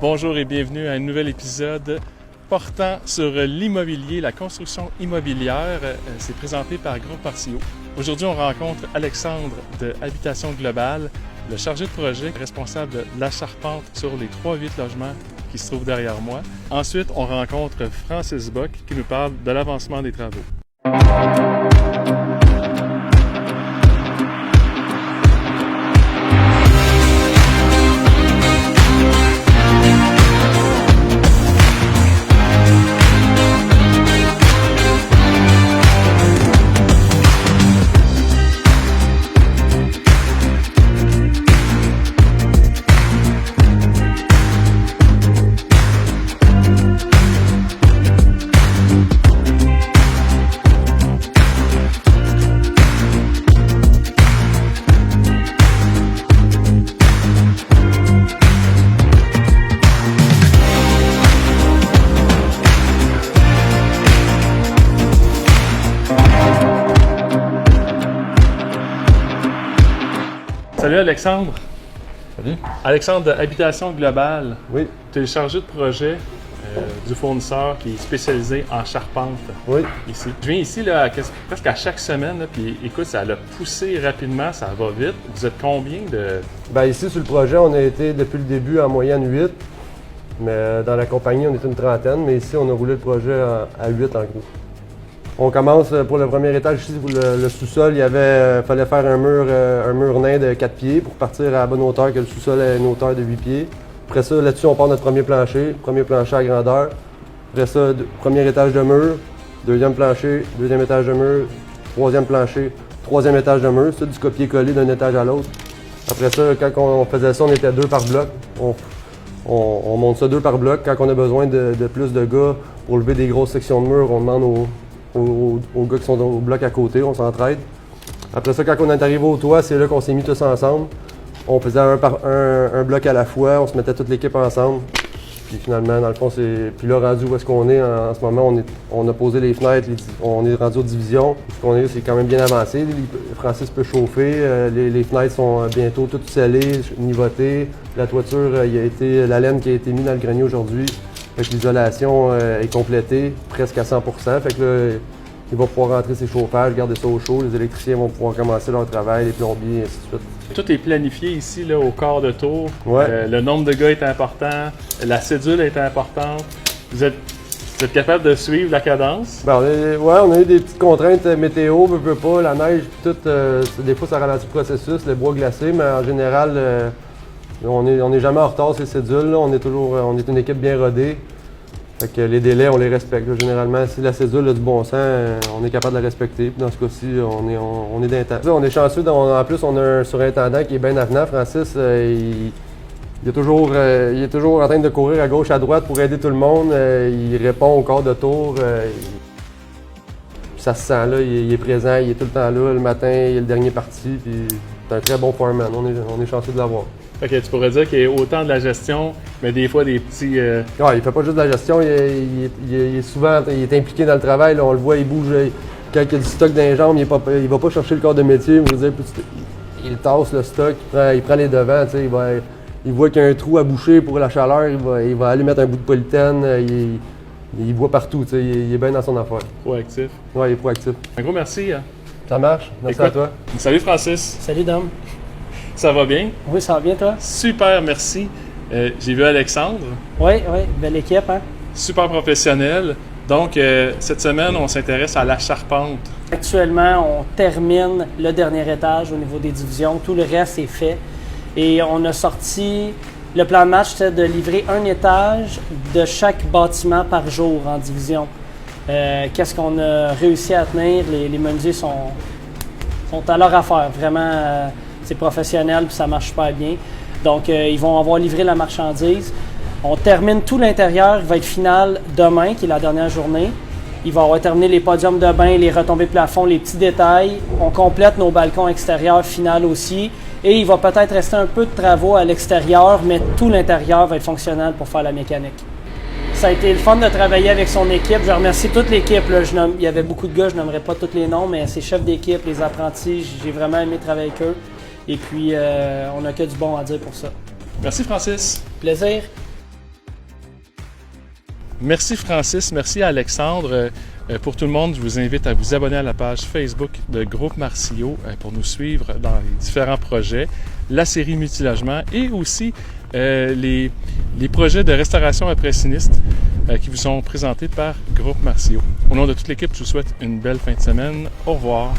Bonjour et bienvenue à un nouvel épisode portant sur l'immobilier, la construction immobilière. C'est présenté par Groupe Artio. Aujourd'hui, on rencontre Alexandre de Habitation Globale, le chargé de projet responsable de la charpente sur les 3-8 logements qui se trouvent derrière moi. Ensuite, on rencontre Francis Bock qui nous parle de l'avancement des travaux. Salut Alexandre. Salut. Alexandre de Habitation Globale. Oui. Tu es le chargé de projet du fournisseur qui est spécialisé en charpente. Oui. Ici. Je viens ici là, presque à chaque semaine, là, puis écoute, ça l'a poussé rapidement, ça va vite. Vous êtes combien de... Bien, ici, sur le projet, on a été depuis le début en moyenne 8. Mais dans la compagnie, on est une trentaine. Mais ici, on a roulé le projet à 8 en gros. On commence pour le premier étage ici, pour le sous-sol. Fallait faire un mur nain de 4 pieds pour partir à la bonne hauteur, que le sous-sol ait une hauteur de 8 pieds. Après ça, là-dessus, on part notre premier plancher à grandeur. Après ça, premier étage de mur, deuxième plancher, deuxième étage de mur, troisième plancher, troisième étage de mur. C'est du copier-coller d'un étage à l'autre. Après ça, quand on faisait ça, on était 2 par bloc. On monte ça 2 par bloc. Quand on a besoin de plus de gars pour lever des grosses sections de mur, on demande aux gars qui sont au bloc à côté, on s'entraide. Après ça, quand on est arrivé au toit, c'est là qu'on s'est mis tous ensemble. On faisait un bloc à la fois, on se mettait toute l'équipe ensemble. Puis finalement, dans le fond, puis là, rendu où est-ce qu'on est en ce moment, on a posé les fenêtres, on est rendu aux divisions. Ce qu'on est, c'est quand même bien avancé. Francis peut chauffer, les fenêtres sont bientôt toutes scellées, nivotées. La toiture, la laine qui a été mise dans le grenier aujourd'hui. Fait que l'isolation est complétée presque à 100%. Fait que là, il va pouvoir rentrer ses chauffages, garder ça au chaud. Les électriciens vont pouvoir commencer leur travail, les plombiers, et ainsi de suite. Tout est planifié ici là, au quart de tour. Ouais. Le nombre de gars est important, la cédule est importante. Vous êtes capable de suivre la cadence? Ben, on a eu des petites contraintes météo, veut pas, la neige, tout. Des fois, ça ralentit le processus, le bois glacé, mais en général, on est jamais en retard ces cédules. Là. On est une équipe bien rodée. Fait que les délais, on les respecte. Là. Généralement, si la cédule a du bon sens, on est capable de la respecter. Puis dans ce cas-ci, on est d'un temps. On est chanceux. En plus, on a un surintendant qui est bien avenant. Francis, il est toujours en train de courir à gauche, à droite pour aider tout le monde. Il répond au quart de tour. Ça se sent là, il est présent, il est tout le temps là. Le matin, il est le dernier parti. Puis c'est un très bon foreman. On est chanceux de l'avoir. Ok, tu pourrais dire qu'il y a autant de la gestion, mais des fois des petits... Ouais, il fait pas juste de la gestion, il est souvent impliqué dans le travail. Là, on le voit, il bouge. Quand il y a du stock dans les jambes, il va pas chercher le corps de métier. Je veux dire, il tasse le stock, il prend les devants. Il voit qu'il y a un trou à boucher pour la chaleur, il va aller mettre un bout de polythène. Il voit partout, il est bien dans son affaire. Proactif. Ouais, il est proactif. Un gros merci. Ça marche. Merci à toi. Salut Francis. Salut Dom. Ça va bien? Oui, ça va bien toi? Super, merci. J'ai vu Alexandre. Oui, belle équipe, hein? Super professionnel. Donc, cette semaine, on s'intéresse à la charpente. Actuellement, on termine le dernier étage au niveau des divisions. Tout le reste est fait. Et on a sorti... Le plan de match, c'était de livrer un étage de chaque bâtiment par jour en division. Qu'est-ce qu'on a réussi à tenir? Les menuisiers sont à leur affaire. Vraiment, c'est professionnel puis ça marche super bien. Donc, ils vont avoir livré la marchandise. On termine tout l'intérieur. Il va être final demain, qui est la dernière journée. Il va avoir terminé les podiums de bain, les retombées plafond, les petits détails. On complète nos balcons extérieurs final aussi. Et il va peut-être rester un peu de travaux à l'extérieur, mais tout l'intérieur va être fonctionnel pour faire la mécanique. Ça a été le fun de travailler avec son équipe. Je remercie toute l'équipe. Il y avait beaucoup de gars, je n'aimerais pas tous les noms, mais ses chefs d'équipe, les apprentis, j'ai vraiment aimé travailler avec eux. Et puis, on n'a que du bon à dire pour ça. Merci Francis. Plaisir. Merci Francis, merci Alexandre. Pour tout le monde, je vous invite à vous abonner à la page Facebook de Groupe Martillot pour nous suivre dans les différents projets, la série multilogement et aussi les projets de restauration impressionniste qui vous sont présentés par Groupe Martillot. Au nom de toute l'équipe, je vous souhaite une belle fin de semaine. Au revoir.